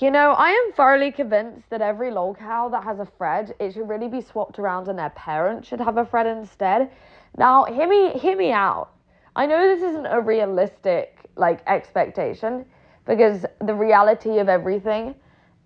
I am thoroughly convinced that every lolcow that has a thread, it should really be swapped around and their parents should have a thread instead. Now, hear me out. I know this isn't a realistic, expectation, because the reality of everything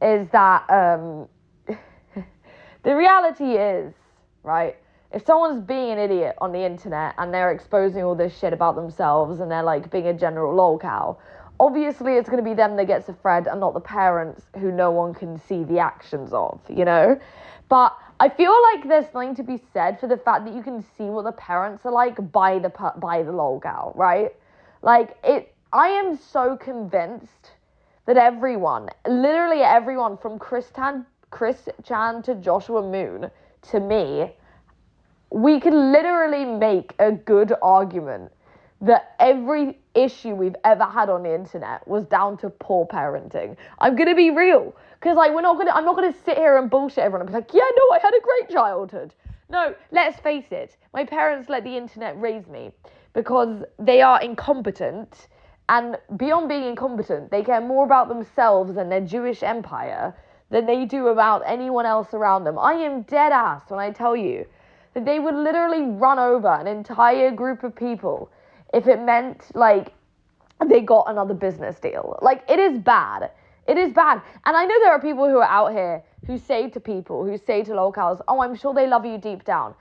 is that, the reality is, right, if someone's being an idiot on the internet and they're exposing all this shit about themselves and they're, being a general lolcow, obviously it's going to be them that gets a thread and not the parents who no one can see the actions of, But I feel like there's something to be said for the fact that you can see what the parents are like by the lolcow, right? I am so convinced that everyone, literally everyone from Chris Chan to Joshua Moon to me, we can literally make a good argument that every issue we've ever had on the internet was down to poor parenting. I'm gonna be real, because I'm not gonna sit here and bullshit everyone and be like, yeah, no, I had a great childhood. No, let's face it, my parents let the internet raise me because they are incompetent, and beyond being incompetent, they care more about themselves and their Jewish empire than they do about anyone else around them. I am dead ass when I tell you that they would literally run over an entire group of people if it meant, they got another business deal. It is bad. It is bad. And I know there are people who are out here who say to lolcows, oh, I'm sure they love you deep down.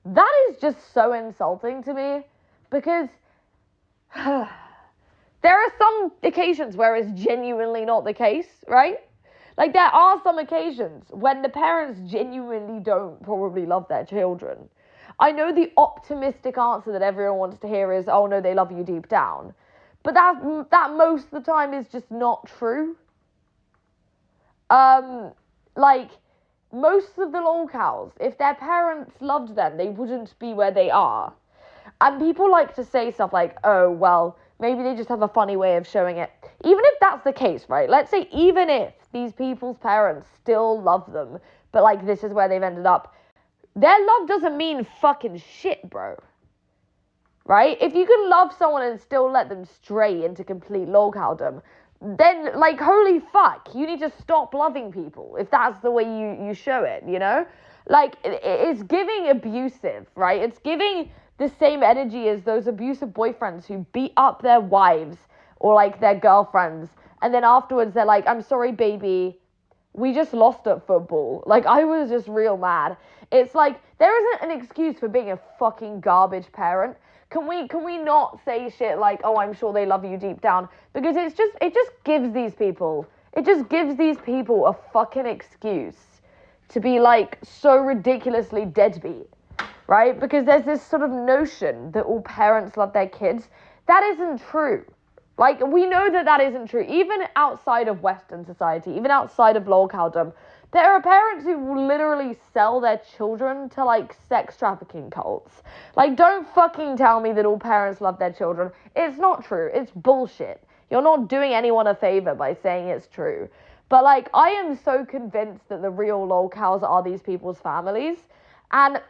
That is just so insulting to me, because there are some occasions where it's genuinely not the case, right? There are some occasions when the parents genuinely don't probably love their children. I know the optimistic answer that everyone wants to hear is, oh no, they love you deep down. But that most of the time is just not true. Most of the lolcows, if their parents loved them, they wouldn't be where they are. And people like to say stuff like, oh, well, maybe they just have a funny way of showing it. Even if that's the case, right? Let's say even if these people's parents still love them, but this is where they've ended up, their love doesn't mean fucking shit, bro. Right? If you can love someone and still let them stray into complete lolcowdom, then, holy fuck, you need to stop loving people if that's the way you show it, It's giving abusive, right? It's giving the same energy as those abusive boyfriends who beat up their wives or, their girlfriends, and then afterwards they're like, I'm sorry, baby, we just lost at football. I was just real mad. It's there isn't an excuse for being a fucking garbage parent. Can we not say shit like, oh, I'm sure they love you deep down? Because it just gives these people a fucking excuse to be so ridiculously deadbeat, right? Because there's this sort of notion that all parents love their kids. That isn't true. We know that isn't true. Even outside of Western society, even outside of lolcowdom, there are parents who will literally sell their children to, sex trafficking cults. Don't fucking tell me that all parents love their children. It's not true. It's bullshit. You're not doing anyone a favor by saying it's true. But, I am so convinced that the real lolcows are these people's families. And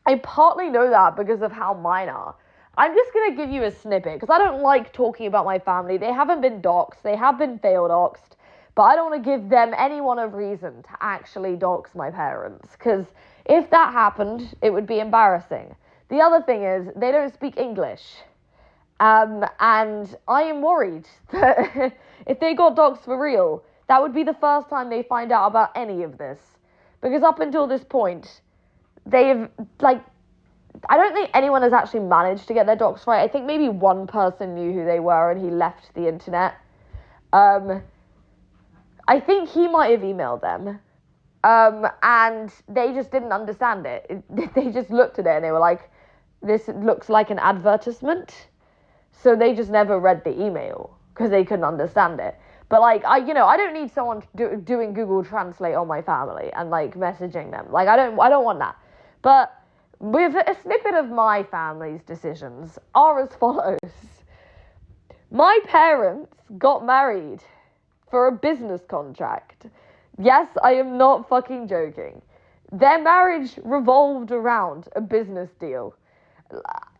I partly know that because of how mine are. I'm just going to give you a snippet, because I don't like talking about my family. They haven't been doxxed. They have been failed doxxed. But I don't want to give them anyone a reason to actually dox my parents, because if that happened, it would be embarrassing. The other thing is, they don't speak English. And I am worried that if they got doxxed for real, that would be the first time they find out about any of this. Because up until this point, they've, I don't think anyone has actually managed to get their docs right. I think maybe one person knew who they were and he left the internet. I think he might have emailed them. And they just didn't understand it. They just looked at it and they were like, this looks like an advertisement. So they just never read the email because they couldn't understand it. But I don't need someone doing Google Translate on my family and messaging them. I don't want that. But with a snippet of my family's decisions are as follows. My parents got married for a business contract. Yes, I am not fucking joking. Their marriage revolved around a business deal.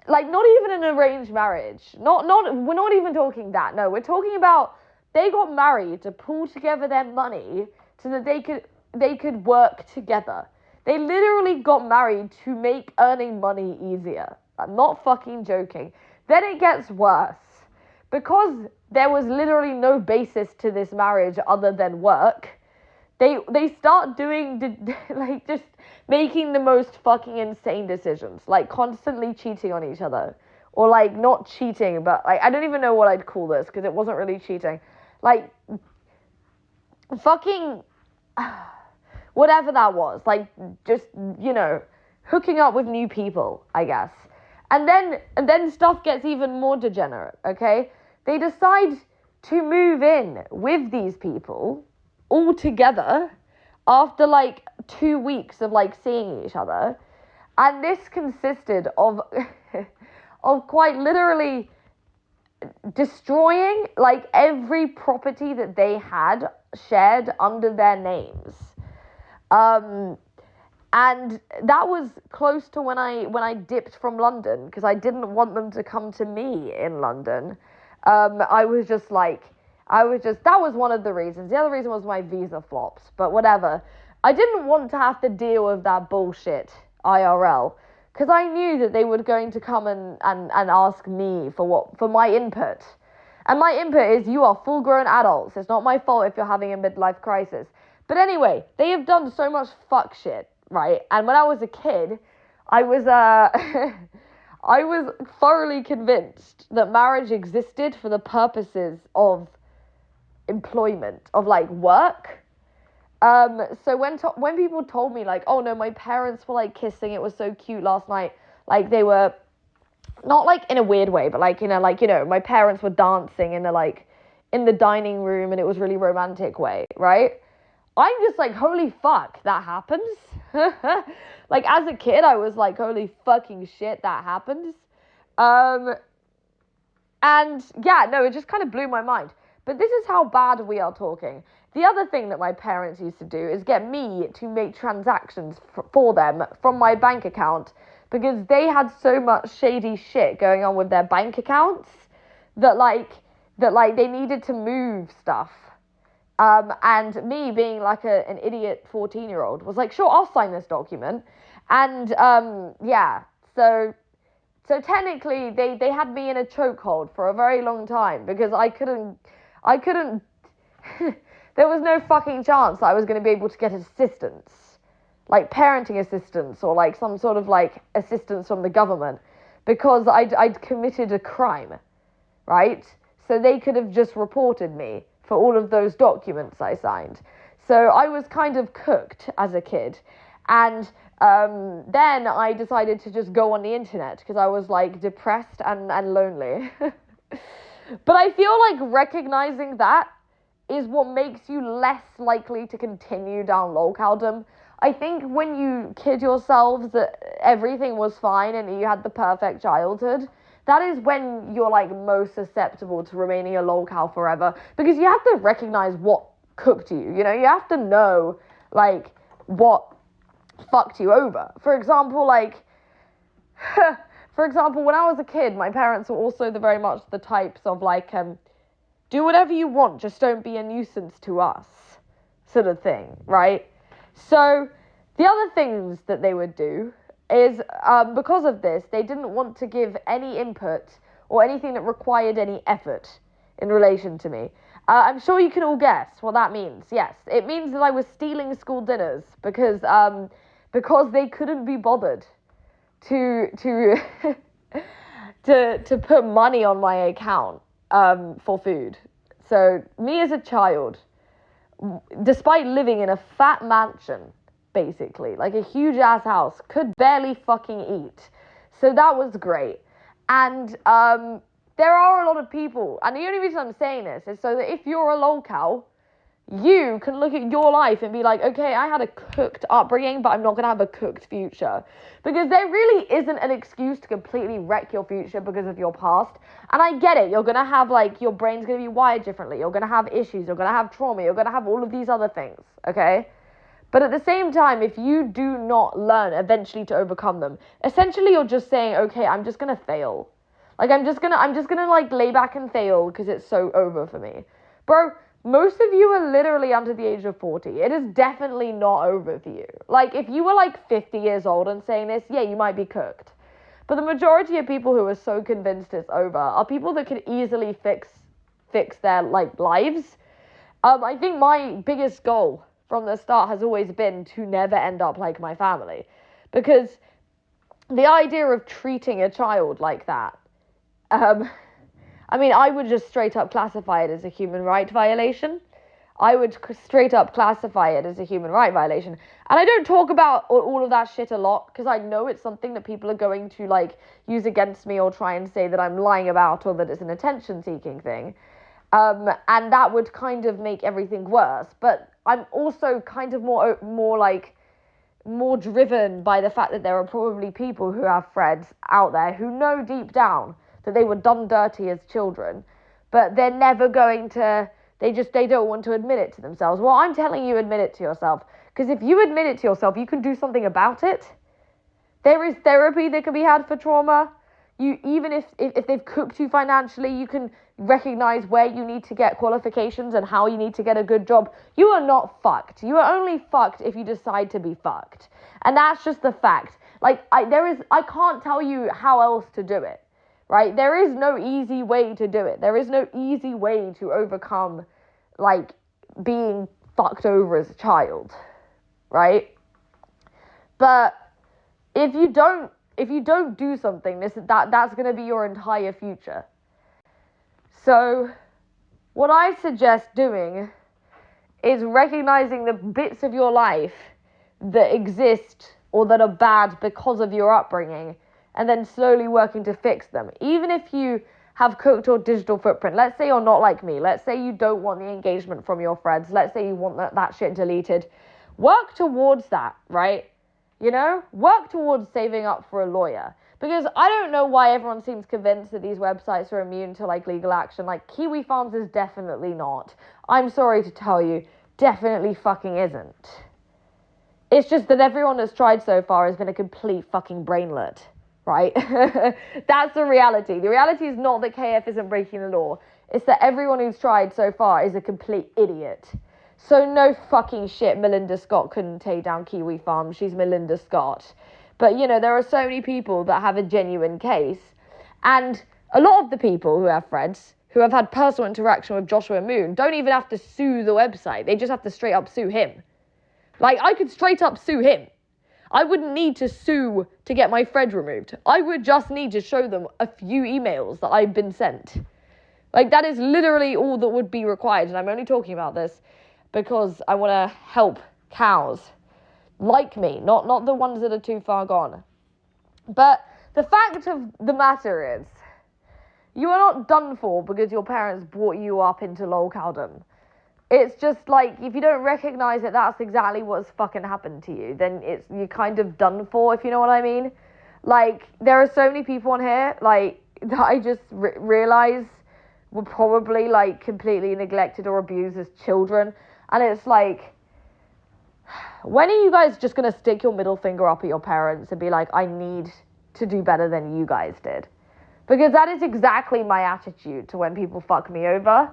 Not even an arranged marriage. We're not even talking that. No, we're talking about they got married to pool together their money so that they could work together. They literally got married to make earning money easier. I'm not fucking joking. Then it gets worse. Because there was literally no basis to this marriage other than work, they start doing, like, just making the most fucking insane decisions. Like, constantly cheating on each other. Or, like, not cheating, but, like, I don't even know what I'd call this, because it wasn't really cheating. Like, fucking... whatever that was, like, just, you know, hooking up with new people, I guess. And then stuff gets even more degenerate, okay? They decide to move in with these people all together after, like, 2 weeks of, like, seeing each other. And this consisted of, of quite literally destroying, like, every property that they had shared under their names. And that was close to when I dipped from London, because I didn't want them to come to me in London. That was one of the reasons. The other reason was my visa flops, but whatever. I didn't want to have to deal with that bullshit IRL, because I knew that they were going to come and ask me for my input. And my input is, you are full-grown adults. It's not my fault if you're having a midlife crisis. But anyway, they have done so much fuck shit, right? And when I was a kid, I was I was thoroughly convinced that marriage existed for the purposes of employment, of, like, work. So when people told me, like, oh no, my parents were, like, kissing, it was so cute last night, like, they were not, like, in a weird way, but, like, my parents were dancing in the dining room, and it was really romantic way, right? I'm just like, holy fuck, that happens? Like, as a kid, I was like, holy fucking shit, that happens? And, yeah, no, it just kind of blew my mind. But this is how bad we are talking. The other thing that my parents used to do is get me to make transactions for them from my bank account, because they had so much shady shit going on with their bank accounts that they needed to move stuff. And me being like an idiot 14-year-old was like, sure, I'll sign this document. And, yeah, so technically they had me in a chokehold for a very long time, because I couldn't, there was no fucking chance that I was going to be able to get assistance, like parenting assistance, or like some sort of like assistance from the government, because I'd committed a crime, right? So they could have just reported me for all of those documents I signed. So I was kind of cooked as a kid. And then I decided to just go on the internet, because I was, like, depressed and lonely. But I feel like recognizing that is what makes you less likely to continue down lolcowdom. I think when you kid yourselves that everything was fine and you had the perfect childhood, that is when you're, like, most susceptible to remaining a lolcow forever, because you have to recognize what cooked you, you know? You have to know, like, what fucked you over. For example, like, when I was a kid, my parents were also very much the types of, like, do whatever you want, just don't be a nuisance to us, sort of thing, right? So, the other things that they would do is, because of this, they didn't want to give any input or anything that required any effort in relation to me. I'm sure you can all guess what that means. Yes, it means that I was stealing school dinners because they couldn't be bothered to to put money on my account for food. So me as a child, despite living in a fat mansion, basically, like a huge ass house, could barely fucking eat. So that was great. And there are a lot of people, and the only reason I'm saying this is so that if you're a lolcow, you can look at your life and be like, okay, I had a cooked upbringing, but I'm not going to have a cooked future. Because there really isn't an excuse to completely wreck your future because of your past. And I get it. You're going to have, like, your brain's going to be wired differently. You're going to have issues. You're going to have trauma. You're going to have all of these other things, okay? But at the same time, if you do not learn eventually to overcome them, essentially you're just saying, okay, I'm just going to fail. Like, I'm just gonna like lay back and fail because it's so over for me. Bro, most of you are literally under the age of 40. It is definitely not over for you. Like, if you were like 50 years old and saying this, yeah, you might be cooked. But the majority of people who are so convinced it's over are people that can easily fix their, like, lives. I think my biggest goal from the start has always been to never end up like my family. Because the idea of treating a child like that, I mean, I would just straight up classify it as a human right violation. I would straight up classify it as a human right violation. And I don't talk about all of that shit a lot because I know it's something that people are going to, like, use against me or try and say that I'm lying about or that it's an attention-seeking thing. And that would kind of make everything worse. But I'm also kind of more driven by the fact that there are probably people who have friends out there who know deep down that they were done dirty as children, but they're never going to, they don't want to admit it to themselves. Well, I'm telling you, admit it to yourself, because if you admit it to yourself, you can do something about it. There is therapy that can be had for trauma. You, even if they've cooked you financially, you can recognize where you need to get qualifications and how you need to get a good job. You are not fucked. You are only fucked if you decide to be fucked. And that's just the fact. Like, I can't tell you how else to do it, right? There is no easy way to do it. There is no easy way to overcome, like, being fucked over as a child, right? But if you don't do something, that's going to be your entire future. So what I suggest doing is recognizing the bits of your life that exist or that are bad because of your upbringing, and then slowly working to fix them. Even if you have cooked your digital footprint, let's say you're not like me, let's say you don't want the engagement from your friends, let's say you want that shit deleted, work towards that, right? You know, work towards saving up for a lawyer. Because I don't know why everyone seems convinced that these websites are immune to, like, legal action. Like, Kiwi Farms is definitely not. I'm sorry to tell you, definitely fucking isn't. It's just that everyone that's tried so far has been a complete fucking brainlet, right? That's the reality. The reality is not that KF isn't breaking the law. It's that everyone who's tried so far is a complete idiot. So no fucking shit Melinda Scott couldn't take down Kiwi Farm. She's Melinda Scott. But, you know, there are so many people that have a genuine case. And a lot of the people who have friends who have had personal interaction with Joshua Moon don't even have to sue the website. They just have to straight up sue him. Like, I could straight up sue him. I wouldn't need to sue to get my thread removed. I would just need to show them a few emails that I've been sent. Like, that is literally all that would be required. And I'm only talking about this because I want to help cows like me, not the ones that are too far gone. But the fact of the matter is, you are not done for because your parents brought you up into lolcowdom. It's just like, if you don't recognize that that's exactly what's fucking happened to you, then you're kind of done for, if you know what I mean. Like, there are so many people on here, like, that I just realize were probably, like, completely neglected or abused as children. And it's like, when are you guys just going to stick your middle finger up at your parents and be like, I need to do better than you guys did? Because that is exactly my attitude to when people fuck me over.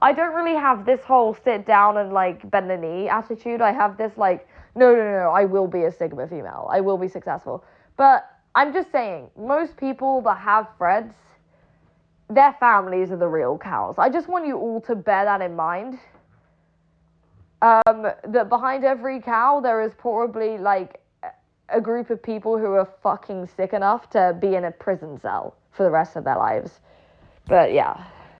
I don't really have this whole sit down and, like, bend the knee attitude. I have this, like, no, I will be a Sigma female. I will be successful. But I'm just saying, most people that have friends, their families are the real cows. I just want you all to bear that in mind. That behind every cow, there is probably, like, a group of people who are fucking sick enough to be in a prison cell for the rest of their lives. But, yeah.